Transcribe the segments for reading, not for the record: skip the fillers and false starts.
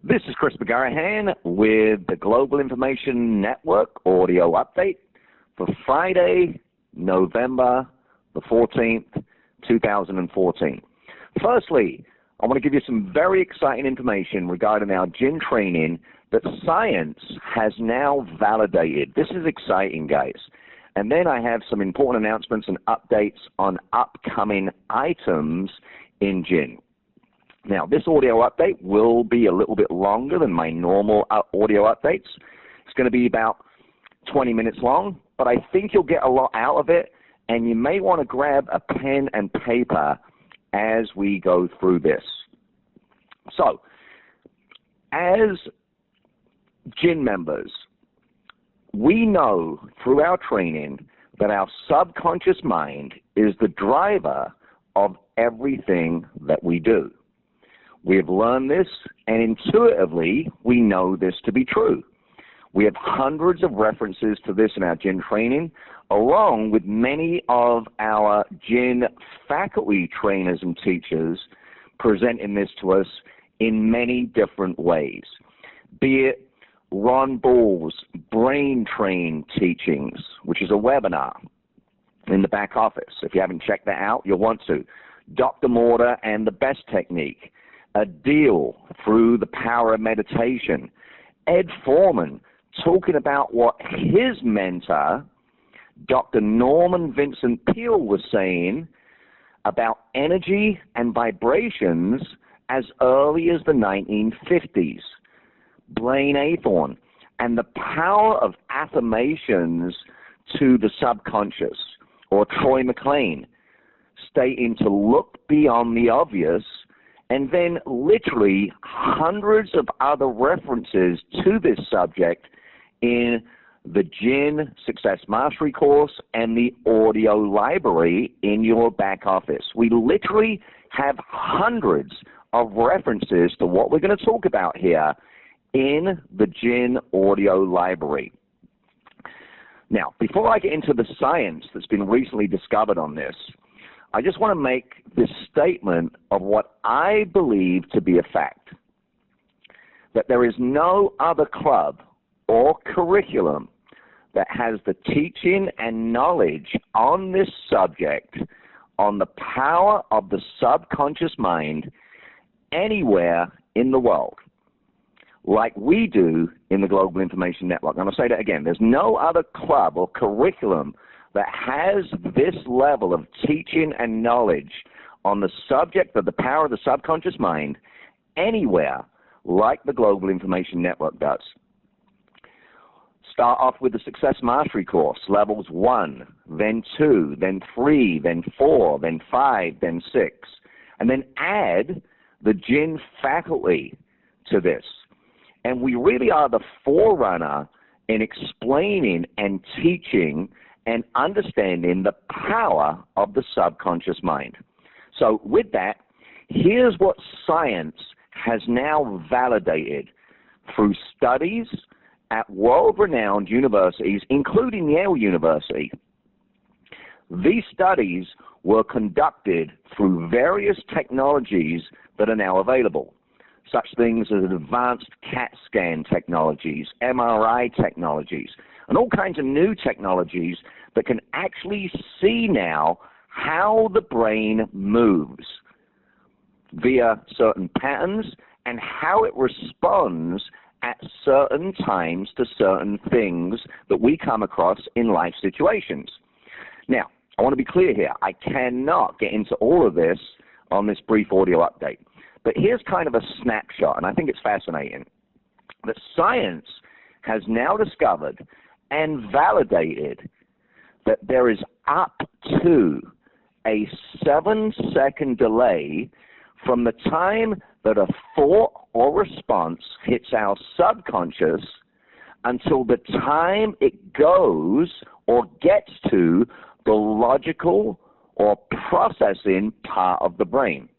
This is Chris McGarahan with the Global Information Network audio update for Friday, November the 14th, 2014. Firstly, I want to give you some very exciting information regarding our gin training that science has now validated. This is exciting, guys. And then I have some important announcements and updates on upcoming items in gin. Now, this audio update will be a little bit longer than my normal audio updates. It's going to be about 20 minutes long, but I think you'll get a lot out of it, and you may want to grab a pen and paper as we go through this. So, as gin members, we know through our training that our subconscious mind is the driver of everything that we do. We have learned this, and intuitively, we know this to be true. We have hundreds of references to this in our gin training, along with many of our gin faculty trainers and teachers presenting this to us in many different ways, be it Ron Ball's Brain Train Teachings, which is a webinar in the back office. If you haven't checked that out, you'll want to. Dr. Mortar and the Best Technique, a deal through the power of meditation. Ed Foreman talking about what his mentor, Dr. Norman Vincent Peale, was saying about energy and vibrations as early as the 1950s. Blaine Athorn and the power of affirmations to the subconscious, or Troy McClain stating to look beyond the obvious, and then literally hundreds of other references to this subject in the Gin Success Mastery course and the audio library in your back office. We literally have hundreds of references to what we're going to talk about here in the Gin audio library. Now, before I get into the science that's been recently discovered on this, I just want to make this statement of what I believe to be a fact, that there is no other club or curriculum that has the teaching and knowledge on this subject, on the power of the subconscious mind, anywhere in the world, like we do in the Global Information Network. I'm going to say that again. There's no other club or curriculum that has this level of teaching and knowledge on the subject of the power of the subconscious mind anywhere like the Global Information Network does. Start off with the Success Mastery course, levels 1, then 2, then 3, then 4, then 5, then 6, and then add the Gin faculty to this. And we really are the forerunner in explaining and teaching and understanding the power of the subconscious mind. So with that, here's what science has now validated through studies at world-renowned universities, including Yale University. These studies were conducted through various technologies that are now available, such things as advanced CAT scan technologies, MRI technologies, and all kinds of new technologies that can actually see now how the brain moves via certain patterns and how it responds at certain times to certain things that we come across in life situations. Now, I want to be clear here. I cannot get into all of this on this brief audio update. But here's kind of a snapshot, and I think it's fascinating, that science has now discovered and validated that there is up to a 7-second delay from the time that a thought or response hits our subconscious until the time it goes or gets to the logical or processing part of the brain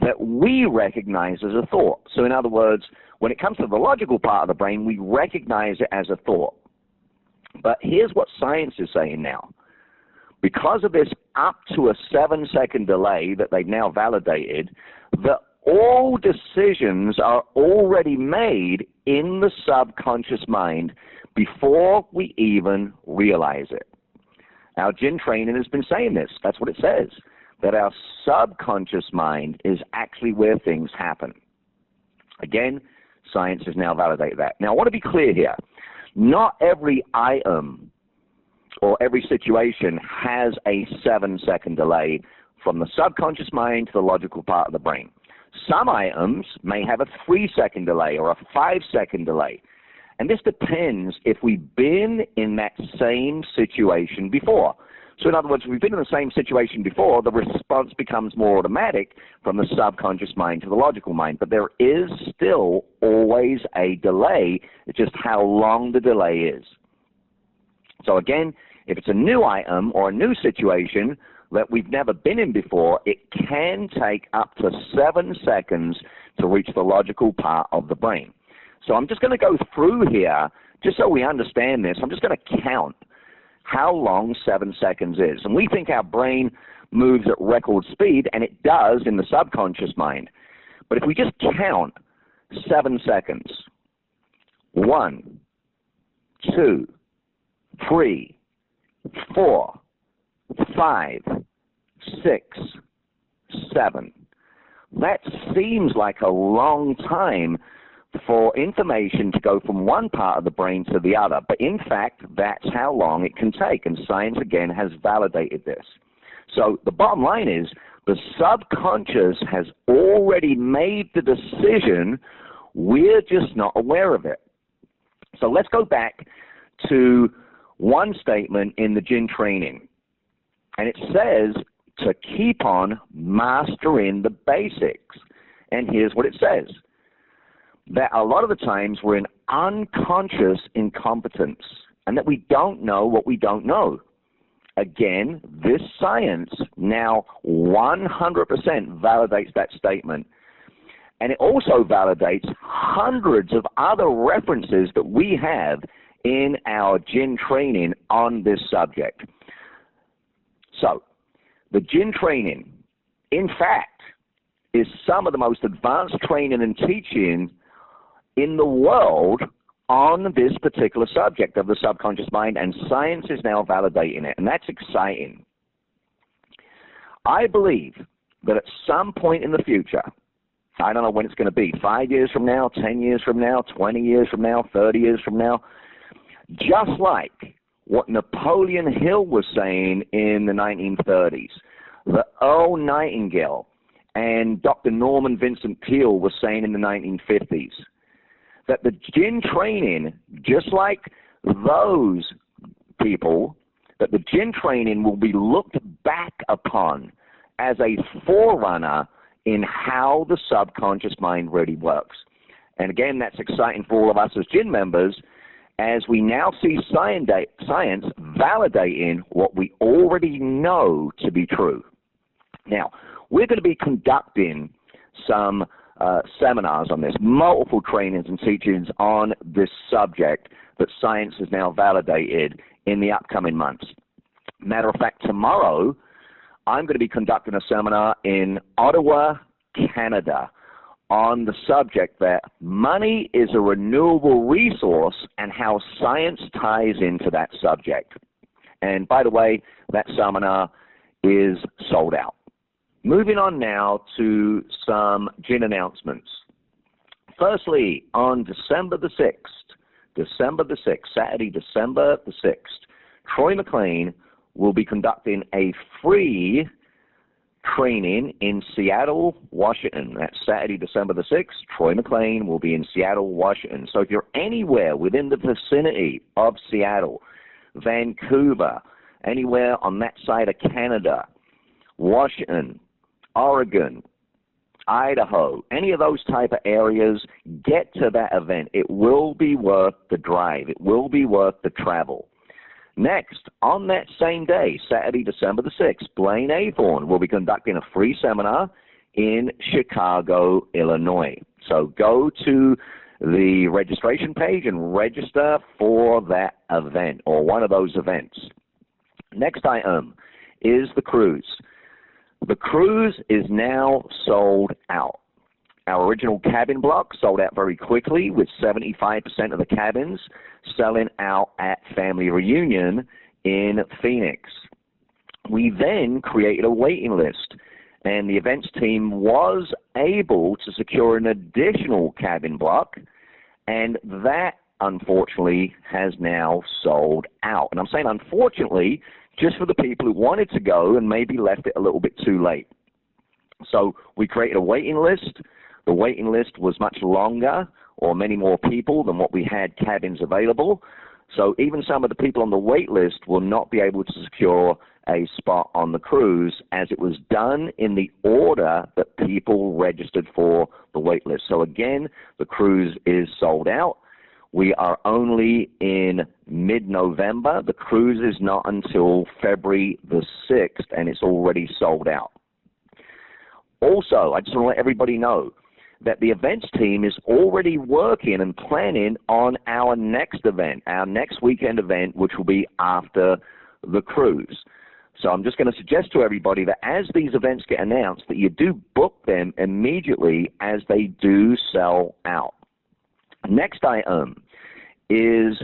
that we recognize as a thought. So in other words, when it comes to the logical part of the brain, we recognize it as a thought. But here's what science is saying now. Because of this up to a 7-second delay that they've now validated, that all decisions are already made in the subconscious mind before we even realize it. Our Jinn training has been saying this. That's what it says, that our subconscious mind is actually where things happen. Again, science has now validated that. Now, I want to be clear here. Not every item or every situation has a 7-second delay from the subconscious mind to the logical part of the brain. Some items may have a 3-second delay or a 5-second delay. And this depends if we've been in that same situation before. So in other words, if we've been in the same situation before, the response becomes more automatic from the subconscious mind to the logical mind. But there is still always a delay. It's just how long the delay is. So again, if it's a new item or a new situation that we've never been in before, it can take up to 7 seconds to reach the logical part of the brain. So I'm just going to go through here, just so we understand this. I'm just going to count how long 7 seconds is. And we think our brain moves at record speed, and it does in the subconscious mind. But if we just count 7 seconds, 1, 2, 3, 4, 5, 6, 7. That seems like a long time for information to go from one part of the brain to the other. But in fact, that's how long it can take. And science, again, has validated this. So the bottom line is the subconscious has already made the decision. We're just not aware of it. So let's go back to one statement in the Jinn training. And it says to keep on mastering the basics. And here's what it says. That a lot of the times we're in unconscious incompetence and that we don't know what we don't know. Again, this science now 100% validates that statement. And it also validates hundreds of other references that we have in our Jinn training on this subject. So, the Jinn training, in fact, is some of the most advanced training and teaching in the world on this particular subject of the subconscious mind, and science is now validating it, and that's exciting. I believe that at some point in the future, I don't know when it's going to be, 5 years from now, 10 years from now, 20 years from now, 30 years from now, just like what Napoleon Hill was saying in the 1930s, that Earl Nightingale and Dr. Norman Vincent Peale was saying in the 1950s, that the Jinn training, just like those people, that the Jinn training will be looked back upon as a forerunner in how the subconscious mind really works. And again, that's exciting for all of us as Jinn members, as we now see science validating what we already know to be true. Now, we're going to be conducting some seminars on this, multiple trainings and teachings on this subject that science has now validated in the upcoming months. Matter of fact, tomorrow I'm going to be conducting a seminar in Ottawa, Canada, on the subject that money is a renewable resource and how science ties into that subject. And by the way, that seminar is sold out. Moving on now to some Jinn announcements. Firstly, on December the 6th, Saturday, December the 6th, Troy McLean will be conducting a free training in Seattle, Washington. That's Saturday, December the 6th. Troy McLean will be in Seattle, Washington. So if you're anywhere within the vicinity of Seattle, Vancouver, anywhere on that side of Canada, Washington, Oregon, Idaho, any of those type of areas, get to that event. It will be worth the drive. It will be worth the travel. Next, on that same day, Saturday, December the 6th, Blaine Athorn will be conducting a free seminar in Chicago, Illinois. So go to the registration page and register for that event or one of those events. Next item is the cruise. The cruise is now sold out. Our original cabin block sold out very quickly, with 75% of the cabins selling out at Family Reunion in Phoenix. We then created a waiting list, and the events team was able to secure an additional cabin block, and that, unfortunately, has now sold out. And I'm saying unfortunately just for the people who wanted to go and maybe left it a little bit too late. So we created a waiting list. The waiting list was much longer, or many more people than what we had cabins available. So even some of the people on the wait list will not be able to secure a spot on the cruise, as it was done in the order that people registered for the wait list. So again, the cruise is sold out. We are only in mid-November. The cruise is not until February the 6th, and it's already sold out. Also, I just want to let everybody know that the events team is already working and planning on our next event, our next weekend event, which will be after the cruise. So I'm just going to suggest to everybody that as these events get announced, that you do book them immediately as they do sell out. Next item is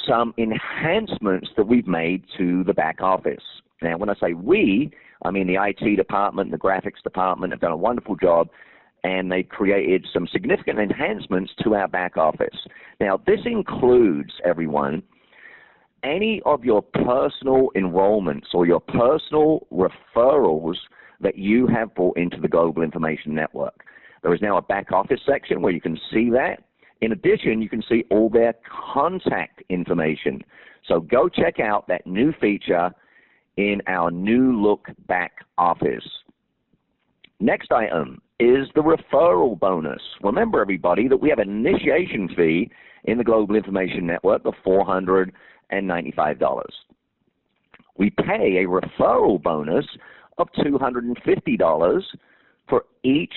some enhancements that we've made to the back office. Now, when I say we, I mean the IT department, the graphics department have done a wonderful job, and they've created some significant enhancements to our back office. Now, this includes, everyone, any of your personal enrollments or your personal referrals that you have brought into the Global Information Network. There is now a back office section where you can see that. In addition, you can see all their contact information. So go check out that new feature in our new look back office. Next item is the referral bonus. Remember, everybody, that we have an initiation fee in the Global Information Network of $495. We pay a referral bonus of $250 for each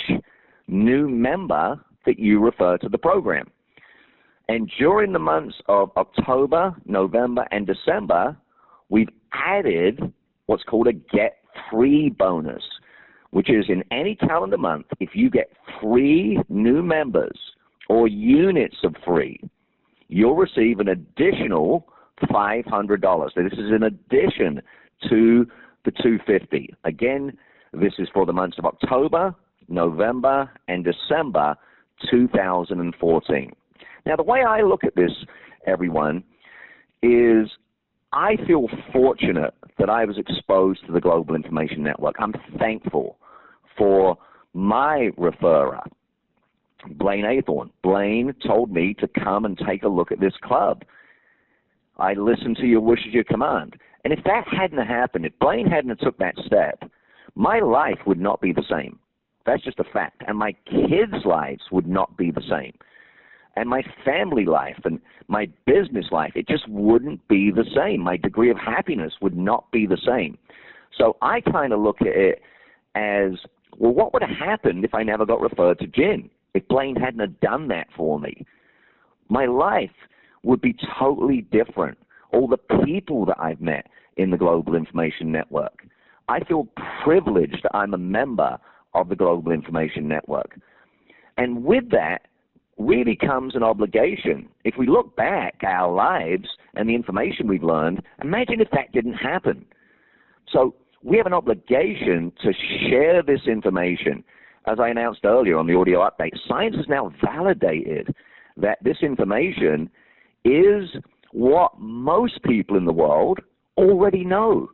new member that you refer to the program. And during the months of October, November, and December, we've added what's called a Get Free bonus, which is in any calendar month, if you get 3 new members or units of free, you'll receive an additional $500. So this is in addition to the $250. Again, this is for the months of October, November, and December 2014. Now, the way I look at this, everyone, is I feel fortunate that I was exposed to the Global Information Network. I'm thankful for my referrer, Blaine Aythorne. Blaine told me to come and take a look at this club. I listened to your wishes, your command. And if that hadn't happened, if Blaine hadn't took that step, my life would not be the same. That's just a fact. And my kids' lives would not be the same. And my family life and my business life, it just wouldn't be the same. My degree of happiness would not be the same. So I kind of look at it as, well, what would have happened if I never got referred to Gin? If Blaine hadn't have done that for me? My life would be totally different. All the people that I've met in the Global Information Network. I feel privileged that I'm a member of the Global Information Network. And with that, really comes an obligation. If we look back at our lives and the information we've learned, imagine if that didn't happen. So we have an obligation to share this information. As I announced earlier on the audio update, science has now validated that this information is what most people in the world already know.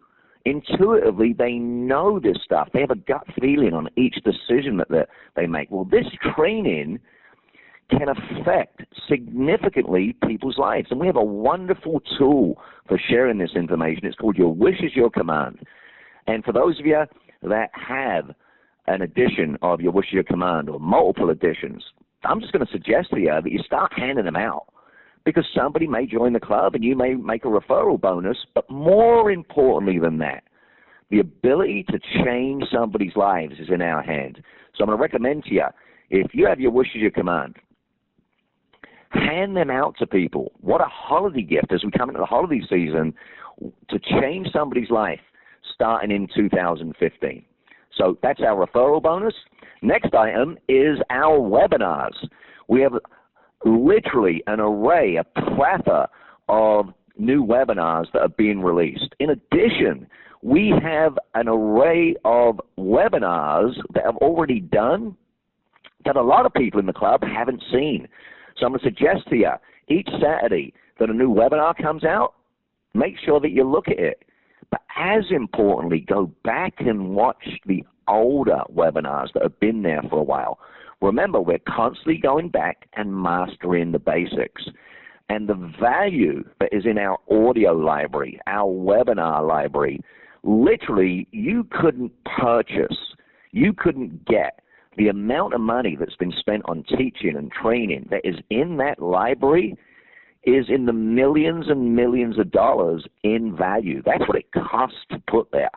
Intuitively, they know this stuff. They have a gut feeling on each decision that they make. Well, this training can affect significantly people's lives. And we have a wonderful tool for sharing this information. It's called Your Wish is Your Command. And for those of you that have an edition of Your Wish is Your Command or multiple editions, I'm just going to suggest to you that you start handing them out, because somebody may join the club and you may make a referral bonus. But more importantly than that, the ability to change somebody's lives is in our hands. So I'm going to recommend to you, if you have Your Wish is Your Command, hand them out to people. What a holiday gift as we come into the holiday season to change somebody's life starting in 2015. So that's our referral bonus. Next item is our webinars. We have literally an array, a plethora of new webinars that are being released. In addition, we have an array of webinars that have already done that a lot of people in the club haven't seen. So I'm going to suggest to you, each Saturday that a new webinar comes out, make sure that you look at it. But as importantly, go back and watch the older webinars that have been there for a while. Remember, we're constantly going back and mastering the basics. And the value that is in our audio library, our webinar library, literally you couldn't purchase, you couldn't get the amount of money that's been spent on teaching and training that is in that library is in the millions and millions of dollars in value. That's what it costs to put there.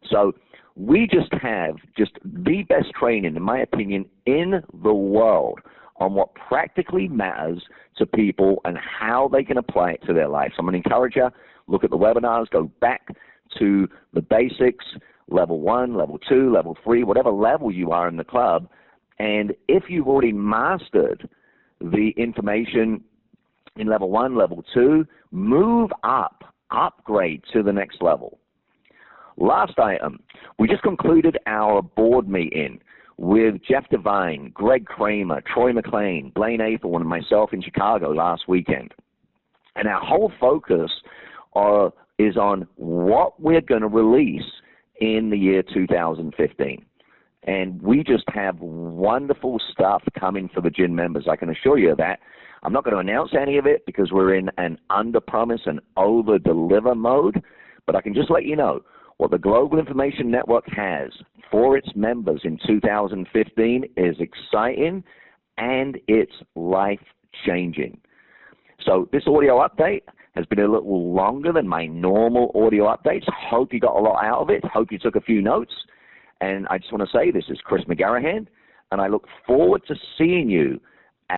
So we just have the best training, in my opinion, in the world on what practically matters to people and how they can apply it to their life. So I'm going to encourage you, look at the webinars, go back to the basics, level 1, level 2, level 3, whatever level you are in the club. And if you've already mastered the information in level 1, level 2, move up, upgrade to the next level. Last item, we just concluded our board meeting with Jeff Devine, Greg Kramer, Troy McClain, Blaine Athel, and myself in Chicago last weekend. And our whole focus is on what we're going to release in the year 2015. And we just have wonderful stuff coming for the gym members. I can assure you of that. I'm not going to announce any of it because we're in an under-promise and over-deliver mode, but I can just let you know what the Global Information Network has for its members in 2015 is exciting and it's life-changing. So this audio update has been a little longer than my normal audio updates. Hope you got a lot out of it. Hope you took a few notes. And I just want to say this is Chris McGarrahan, and I look forward to seeing you